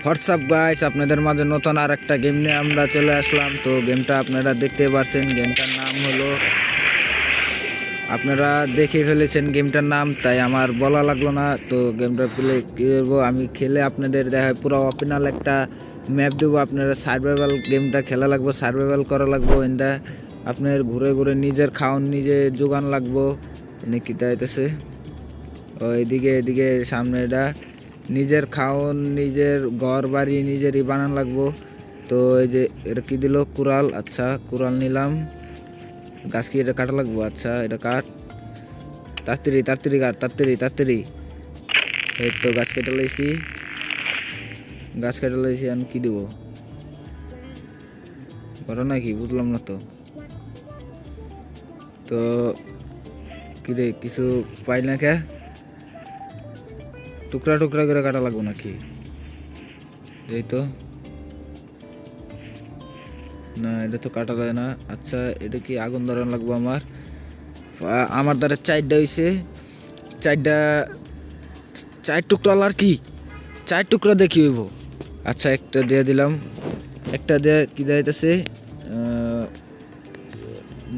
WhatsApp guys, আপনাদের মাঝে নতুন আর একটা গেম নিয়ে আমরা চলে আসলাম। তো গেমটা আপনারা দেখতে পাচ্ছেন, গেমটার নাম হলো, আপনারা দেখে ফেলেছেন গেমটার নাম, তাই আমার বলা লাগলো না। তো গেমটা প্লে করবো আমি, খেলে আপনাদের দেখা পুরো অপিনাল একটা ম্যাপ দেবো। আপনারা সার্ভাইভাল গেমটা খেলা লাগবো, সার্ভাইভাল করা লাগবো। এনটা আপনার ঘুরে ঘুরে নিজের খাওন নিজে যোগান লাগবো। এনে কিতা হইতেছে এদিকে এদিকে সামনে, এটা নিজের খাওন নিজের ঘর বাড়ি নিজেরই বানান লাগবো। তো এই যে এটা কি দিল, কুড়াল। আচ্ছা কুড়াল নিলাম। গাছ কি এটা কাটা লাগবো? আচ্ছা এটা কাট, তাড়াতাড়ি তাড়াতাড়ি কাট, তাড়াতাড়ি তাড়াতাড়ি। এই তো গাছ কেটে লাইছি, গাছ কেটে লাইছি। আমি কি দেবো, ঘটনা কি বুঝলাম না তো। তো কিরে কিছু পাই না কে? টুকরা টুকরা করে কাটা লাগবো নাকি? এই তো না, এটা তো কাটা যায় না। আচ্ছা এটা কি আগুন ধরানো লাগবো আমার? আমার দ্বারা 4টা হয়েছে, 4টা 4 টুকরা আর কি 4 টুকরা দেখি হইব। আচ্ছা একটা দিয়ে দিলাম, একটা দিয়ে কি যাইতেছে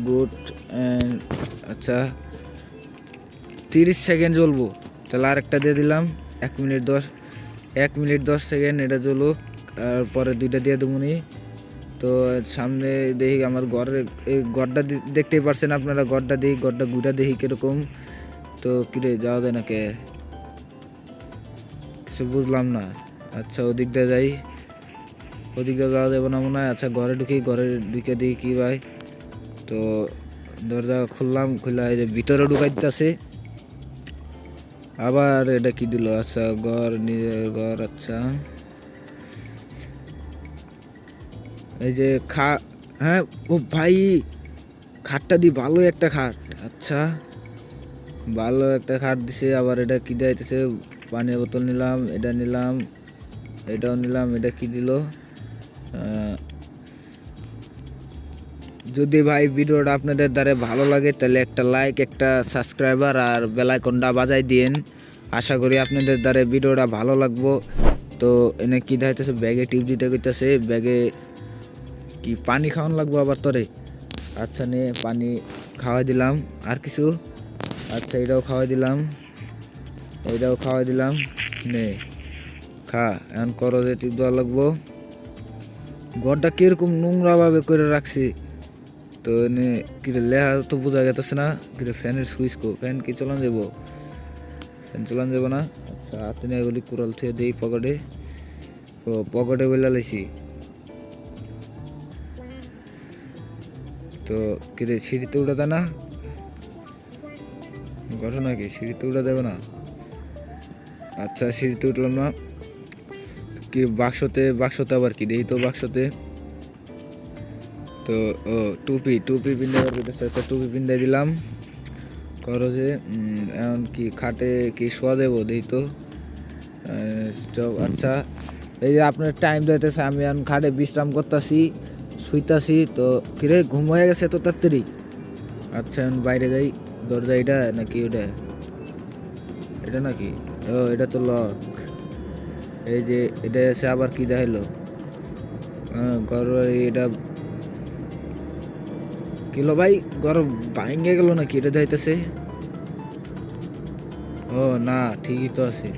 গুড অ্যান্ড। আচ্ছা 30 সেকেন্ড জ্বলবো, তাহলে আর একটা দিয়ে দিলাম। 1 মিনিট 10 সেকেন্ড এটা জ্বলুক, আর পরে 2টা দিয়ে দেবনি। তো সামনে দেখি আমার ঘরের এই ঘরটা দেখতেই পারছেন আপনারা, ঘরটা দেখি, ঘরটা ঘুরা দেখি কিরকম। তো কিরে যাওয়া যায় না কে? কিছু বুঝলাম না। আচ্ছা ওদিক দিয়ে যাই, ওদিক দিয়ে যাওয়া যাবে না মনে হয়। আচ্ছা ঘরে ঢুকি, ঘরে ঢুকে দিই কি ভাই। তো দরজা খুললাম, খুলে এই যে ভিতরে ঢুকাই দিতেছে। আবার এটা কি দিল? আচ্ছা ঘর, নিজের ঘর। আচ্ছা এই যে হ্যাঁ ও ভাই, খাটটা দি ভালো একটা খাট। আচ্ছা ভালো একটা খাট দিছে। আবার এটা কি দিতেছে? পানির বোতল নিলাম, এটা নিলাম, এটাও নিলাম। এটা কি দিল? যদি ভাই ভিডিওটা আপনাদের দ্বারা ভালো লাগে তাহলে একটা লাইক, একটা সাবস্ক্রাইবার আর বেল আইকনটা বাজাই দিন। আশা করি আপনাদের দ্বারা ভিডিওটা ভালো লাগবো। তো এনে কি দিতেছে? ব্যাগে টিপ দিতে কইতেছে, ব্যাগে কি পানি খাওয়ান লাগবো আবার তোরে? আচ্ছা নে পানি খাওয়াই দিলাম। আর কিছু? আচ্ছা এটাও খাওয়াই দিলাম, এটাও খাওয়াই দিলাম। নে খা, এখন করো যে টিপ দেওয়া লাগবো। ঘরটা কিরকম নোংরা ভাবে করে রাখছি। তো এনে কিরে লেহা তো বোঝা গেতেছে না। কিরে ফ্যানের সুইচ কো? ফ্যান কি চালান যাবো? ফ্যান চালান যাবো না। আচ্ছা হাতে নিয়ে এগুলি কুড়াল থুয়ে দিই পকেটে। ও পকেটে বইলা লাইছি। তো কিরে সিঁড়িতে উঠা দেয় না? ঘটনা কি সিঁড়িতে উঠা দেবে না? আচ্ছা সিঁড়িতে উঠলাম না। কি বাক্সতে? বাক্সতে আবার কি দেখি তো বাক্সতে। তো ও টুপি, টুপি পিন্ডে করতেছে। আচ্ছা টুপি পিন্ডে দিলাম। করো যে এখন কি খাটে কি শোয়া দেবো দেখি তো। স্টপ। আচ্ছা এই যে আপনার টাইম দিতেছে, আমি এখন খাটে বিশ্রাম করতেছি, শুইতাছি। তো কিরে ঘুম হয়ে গেছে তো তাড়াতাড়ি? আচ্ছা এখন বাইরে যাই। দরজা এটা নাকি ওটা? এটা নাকি? ও এটা তো লক। এই যে এটা এসে আবার কি দেখাইলো? ঘর এটা কিলো ভাই, ঘর ভাঙে গেল নাকি? এটা দেখাইতেছে। ও না ঠিকই তো আছে।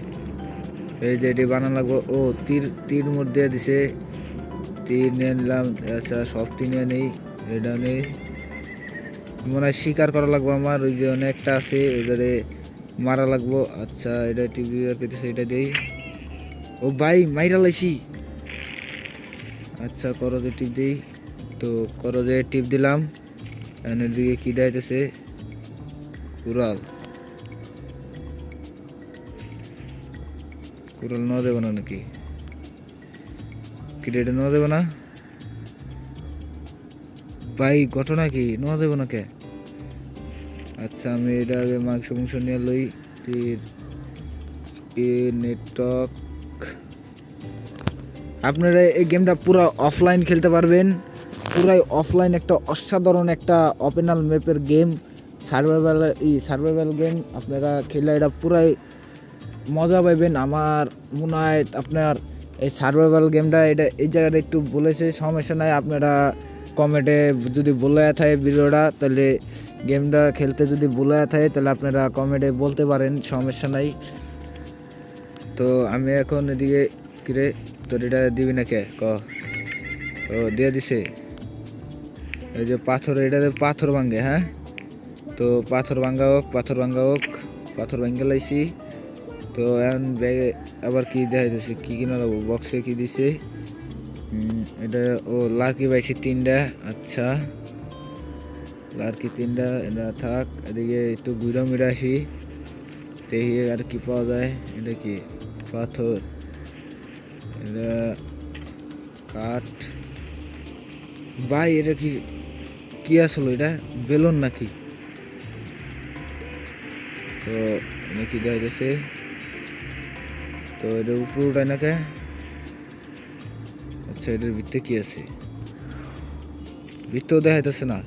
এই যে এটি বানানো লাগবো। ও তীর, তীর মধ্যে দিছে, তীর নিয়ে নিলাম। আচ্ছা সব তীর নিয়ে নেই, এটা নেই। মনে হয় শিকার করা লাগবো আমার, ওই যে অনেকটা আছে ওইটারে মারা লাগবো। আচ্ছা এটা টিভি আর কেটেছে, এটা দেই। ও ভাই মাইরা লাইছি। আচ্ছা করজে টিপ দিই। তো করজে টিপ দিলাম। এর দিকে কি দেখাইতেছে? কুড়াল, কুড়াল নেওয়া দেবো না নাকি? কিরেটে নেওয়া দেবো না ভাই? ঘটনা কি নেওয়া দেবো না কে? আচ্ছা আমি এটা আগে মাংস মাংস নিয়ে লই। তীর নেটওয়ার্ক। আপনারা এই গেমটা পুরো অফলাইন খেলতে পারবেন, পুরাই অফলাইন একটা অসাধারণ একটা ওপেনাল ম্যাপের গেম, সার্ভাইভাল গেম। আপনারা খেলে এটা পুরাই মজা পাইবেন। আমার মনে হয় আপনার এই সার্ভাইভাল গেমটা এটা এই জায়গাটা একটু বলেছে, সমস্যা নাই, আপনারা কমেন্টে যদি বলে থাকে ভিডিওটা, তাহলে গেমটা খেলতে যদি বলে থাকে তাহলে আপনারা কমেন্টে বলতে পারেন, সমস্যা নাই। তো আমি এখন এদিকে কিরে তোর এটা দিবি না কে ক? ও দিয়ে দিছে। এই যে পাথর, এটাতে পাথর ভাঙ্গে, হ্যাঁ তো পাথর ভাঙ্গা হোক, পাথর ভাঙ্গে লাইছি। তো এখন ব্যাগে আবার কি দেখা দিচ্ছে, কি কিনা লাগবো, বক্সে কি দিছে এটা, ও লাকি পাইছি 3টা। আচ্ছা লাকি 3টা, এটা থাক। এদিকে একটু ঘুরা মুড়া আসি, দেখি আর কি পাওয়া যায়। এটা কি পাথর, এটা কাঠ। ভাই এটা কি আসলো, এটা বেলুন নাকি? তো এটা কি দেখা যাচ্ছে, তো এটার উপরে উঠায় নাকি? আচ্ছা এটার ভিতরে কি আছে, ভিতরেও দেখা যাচ্ছে না।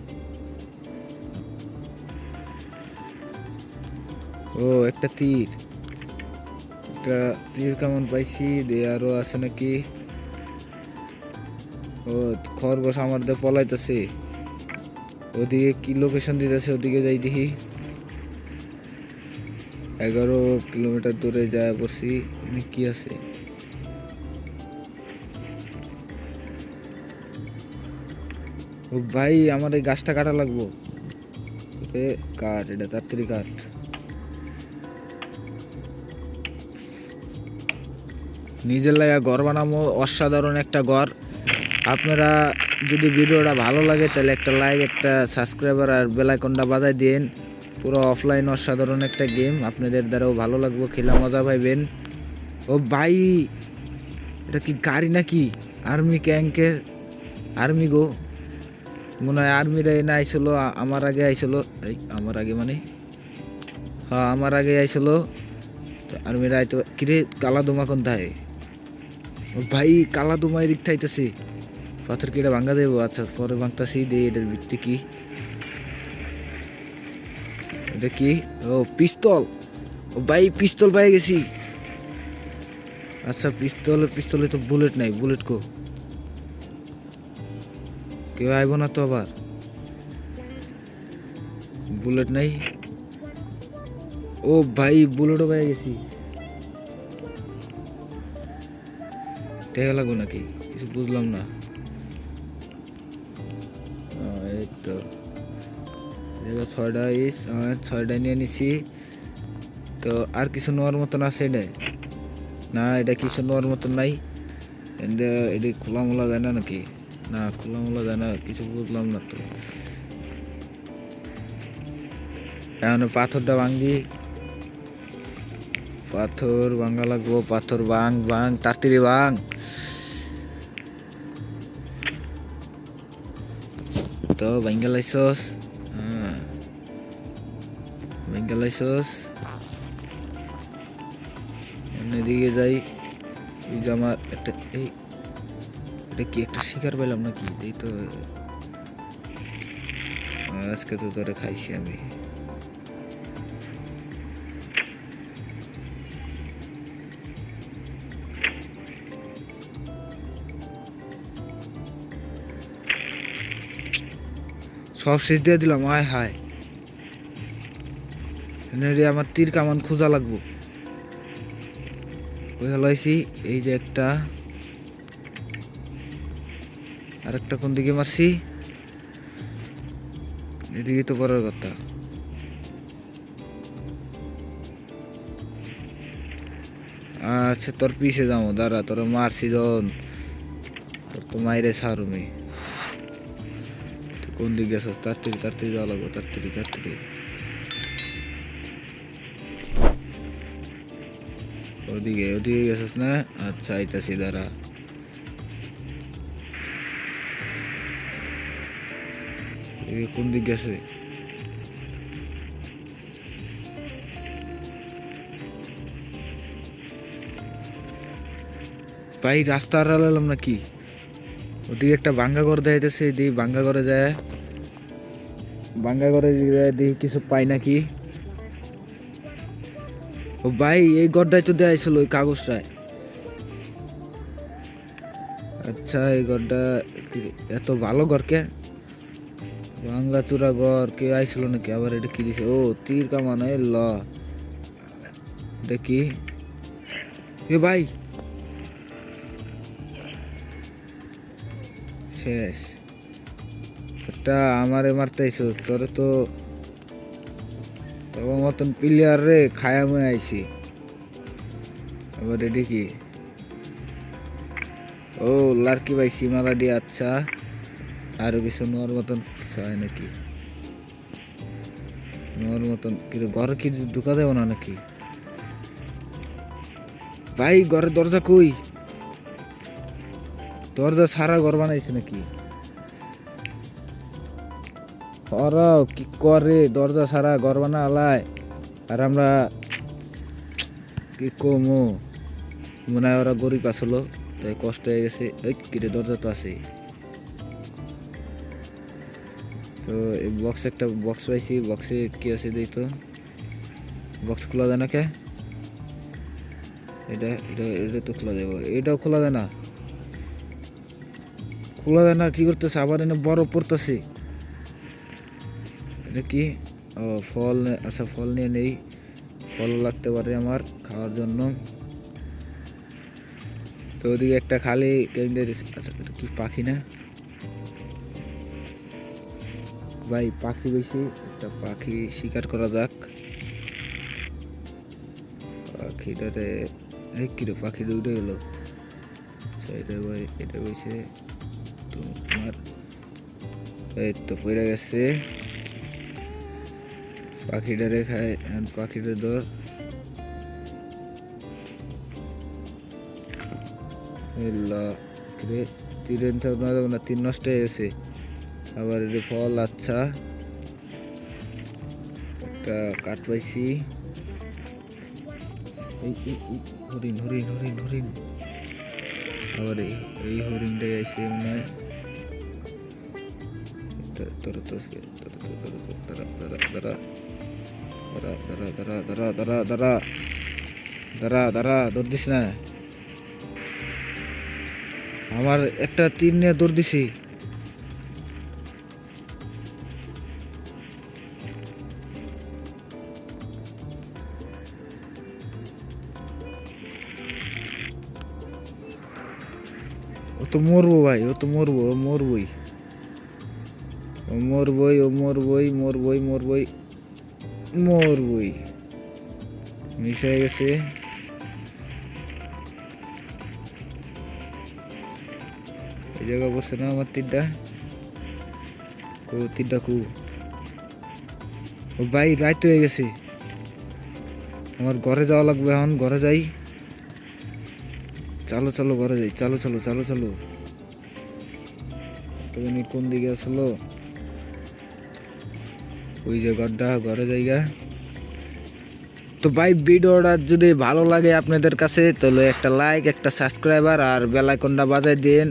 ও একটা তীর কেমন পাইছি, দিয়ে আরো আছে নাকি? ও খরগোশ আমার দিয়ে পলাইতেছে, ওদিকে কি লোকেশন দিতেছে, ওদিকে যাই দেখি। 11 কিলোমিটার দূরে যায় পড়ছি। কি আছে, ও ভাই আমার এই গাছটা কাটা লাগবো। কাঠ, এটা তাড়াতাড়ি কাঠ। নিজের লাগা ঘর বানাবো, অসাধারণ একটা ঘর। আপনারা যদি ভিডিওটা ভালো লাগে তাহলে একটা লাইক, একটা সাবস্ক্রাইবার আর বেল আইকনটা বাজাই দিন। পুরো অফলাইন অসাধারণ একটা গেম, আপনাদের দ্বারাও ভালো লাগবো, খেলা মজা পাইবেন। ও ভাই এটা কি গাড়ি নাকি? আর্মি ক্যাঙ্কের, আর্মি গো, মনে হয় আর্মিরা এনে আইসলো, আমার আগে আইসলো। আমার আগে মানে হ্যাঁ আমার আগে আইসলো। আর্মিরা আইতো কিরে, কালা দোমা কোন থাকে? ও ভাই কালা দোমা এদিক থাইতেছে, পাথর কি এটা ভাঙ্গা দেবো? আচ্ছা পরে ভাঙতাছি, দিয়ে এটার ভিত্তি কি, এটা কি? ও পিস্তল, ও ভাই পিস্তল পাই গেছি। আচ্ছা পিস্তলে তো বুলেট নাই, বুলেট কো? কেউ আইব না তো আবার, বুলেট নাই। ও ভাই বুলেটও পাই গেছি, টেকা লাগবো নাকি কিছু বুঝলাম না। এই তো 6টা 6টা নিয়ে নিছি। তো আর কিছু নেওয়ার মতন আছে এটা? না এটা কিছু নেওয়ার মতন নাই। এটি খোলামোলা যায় না নাকি? না খোলামোলা যায় না, কিছু বুঝলাম না তো। এখন পাথরটা ভাঙ্গি, পাথর ভাঙ্গা লাগবো, পাথর ভাঙ তাড়াতাড়ি ভাঙ। তো ভাঙ্গা লাইছস, হ্যাঁ ভাঙ্গা লাইছস। এদিকে যাই, এই যে আমার একটা এটা কি একটা শিকার পেলাম নাকি? এই তো আজকে তো ধরে খাইছি আমি। সব শেষ দিয়ে দিলাম, আয় হায়। আমার তীর কামান খোঁজা লাগবো, ওই হলাইছি। এই যে একটা, আরেকটা কোন দিকে মারছি? এদিকে তো করার কথা। আচ্ছা তোর পিছে যাবো, দাঁড়া, তোর মারছি যখন, তোর তো মাইরে সারুমি। কোন দিকে গেছিস? তাড়াতাড়ি যাওয়া লাগবো, তাড়াতাড়ি। ওদিকে গেছিস না? আচ্ছা আইতাছি, দাঁড়া। কোন দিক গেছে? ভাই রাস্তা হারালাম নাকি? ওদিকে একটা ভাঙ্গা ঘর দেখাইতেছে, এদিকে ভাঙ্গা ঘরে যায়, দেখি কিছু পাই নাকি। ও ভাই এই ঘরটাই তো দেখাইছিল, ওই কাগজটায়। আচ্ছা এই ঘরটা এত ভালো ঘর কে? ভাঙ্গা চূড়া ঘর, কে আইছিল নাকি? আবার এটা কি দিছে? ও তীর কামান, এ ল দেখি। এ ভাই শেষ। এটা আমারে মারতেইছ, তোরে তো তোমার মতন প্লেয়ার রে খায়া মুয়ে আইছি। আবার এটা কি? ও লার্কি ভাই সীমালাডি, আচ্ছা আরো কিছু নেওয়ার মতন হয় নাকি? নেওয়ার মতন কিন্তু ঘরে কি ঢুকা দেবো না নাকি? ভাই ঘরের দরজা কই? দরজা সারা ঘর বানাইছে নাকি? ওরা কি করে দরজা সারা ঘর বানা আলায়, আর আমরা কি কমো? মনে হয় ওরা গরিব আসলো, তাই কষ্ট হয়ে গেছে। ওই কিরে দরজা তো আছে। তো এই বক্স, একটা বক্স পাইছি, বক্সে কি আছে দিই তো। বক্স খোলা যায় না কে? এটা এটা এটা তো খোলা যাবে, এটাও খোলা যায় না। খোলা যায় না, কি করতেছে? আবার এনে বরফ পড়তেছে। এটা কি? ও ফল, আচ্ছা ফল নিয়ে নেই, ফল লাগতে পারে আমার খাওয়ার জন্য। তো ওদিকে একটা খালি কেন্দ্রে, আচ্ছা এটা কি পাখি না ভাই? পাখি বেশি, একটা পাখি শিকার করা যাক। পাখিটারে এই কিরে পাখিটা উঠে গেল। আচ্ছা এটা ভাই, এটা বেশি তোমার, এই তো পড়ে গেছে। পাখিটারে খায়, পাখিটা ধর। তীর নষ্ট হয়ে গেছে। আবার এটা ফল, আচ্ছা একটা কাঠ পাইছি। হরিণ হরিণ হরিণ হরিণ, আবার এই হরিণটাই আইসে মনে হয়। দাঁড়া দৌড় দিস না। আমার একটা তীর নিয়ে দৌড় দিছি। ও তো মরবো ভাই, ও তো মরবো, ও মরবই, ও মরবই, ও মরবই, মরবই মরবই মরবই। মিস হয়ে গেছে। এই জায়গা বসে না আমার তীরটা, তীরটা কু। ও ভাই রাত হয়ে গেছে, আমার ঘরে যাওয়া লাগবে এখন। ঘরে যাই, চলো চলো ঘরে যাই, চলো চলো চলো চলো। তুমি কোন দিকে আসলো? ওই যে ঘরটা, ঘরে জায়গা। তো ভাই ভিডিওটা যদি ভালো লাগে আপনাদের কাছে, তাহলে একটা লাইক, একটা সাবস্ক্রাইবার আর বেল আইকনটা বাজাই দিন।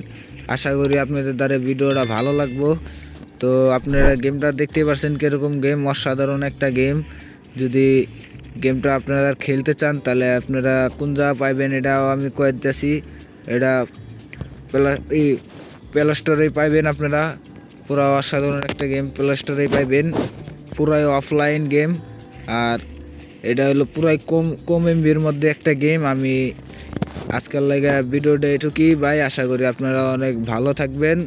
আশা করি আপনাদের দ্বারা ভিডিওটা ভালো লাগবো। তো আপনারা গেমটা দেখতে পাচ্ছেন কীরকম গেম, অসাধারণ একটা গেম। যদি গেমটা আপনারা খেলতে চান তাহলে আপনারা কোন জায়গা পাইবেন এটাও আমি কয়ে দিতেছি। এটা প্লে স্টোরেই পাইবেন আপনারা। পুরো অসাধারণ একটা গেম, প্লে স্টোরেই পাইবেন। পুরাই অফলাইন গেম, আর এটা হলো পুরাই কম এমবির মধ্যে একটা গেম। আমি আজকাল লাগে ভিডিওটা এটুকুই ভাই। আশা করি আপনারা অনেক ভালো থাকবেন।